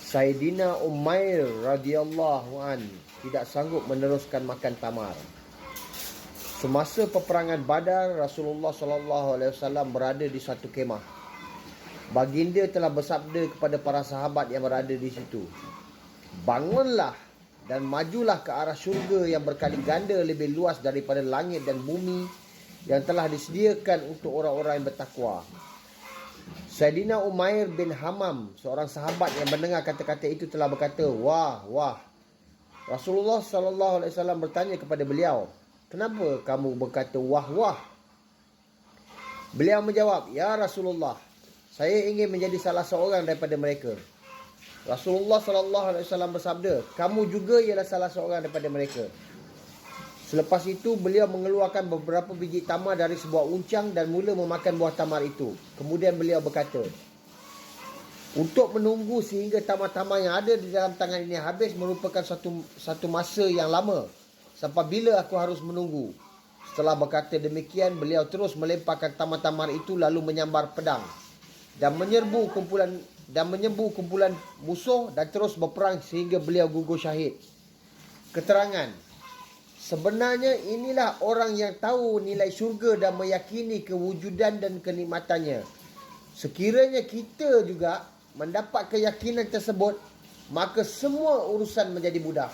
Saidina Umair radhiyallahu an tidak sanggup meneruskan makan tamar. Semasa peperangan Badar, Rasulullah SAW berada di satu kemah. Baginda telah bersabda kepada para sahabat yang berada di situ, "Bangunlah dan majulah ke arah syurga yang berkali ganda lebih luas daripada langit dan bumi yang telah disediakan untuk orang-orang yang bertakwa." Saidina Umair bin Hammam, seorang sahabat yang mendengar kata-kata itu, telah berkata, "Wah, wah." Rasulullah SAW bertanya kepada beliau, "Kenapa kamu berkata wah, wah?" Beliau menjawab, "Ya Rasulullah, saya ingin menjadi salah seorang daripada mereka." Rasulullah SAW bersabda, "Kamu juga ialah salah seorang daripada mereka." Selepas itu, beliau mengeluarkan beberapa biji tamar dari sebuah uncang dan mula memakan buah tamar itu. Kemudian beliau berkata, "Untuk menunggu sehingga tamar-tamar yang ada di dalam tangan ini habis merupakan satu masa yang lama. Sampai bila aku harus menunggu?" Setelah berkata demikian, beliau terus melemparkan tamar-tamar itu lalu menyambar pedang dan menyerbu kumpulan musuh dan terus berperang sehingga beliau gugur syahid. Keterangan: sebenarnya inilah orang yang tahu nilai syurga dan meyakini kewujudan dan kenikmatannya. Sekiranya kita juga mendapat keyakinan tersebut, maka semua urusan menjadi mudah.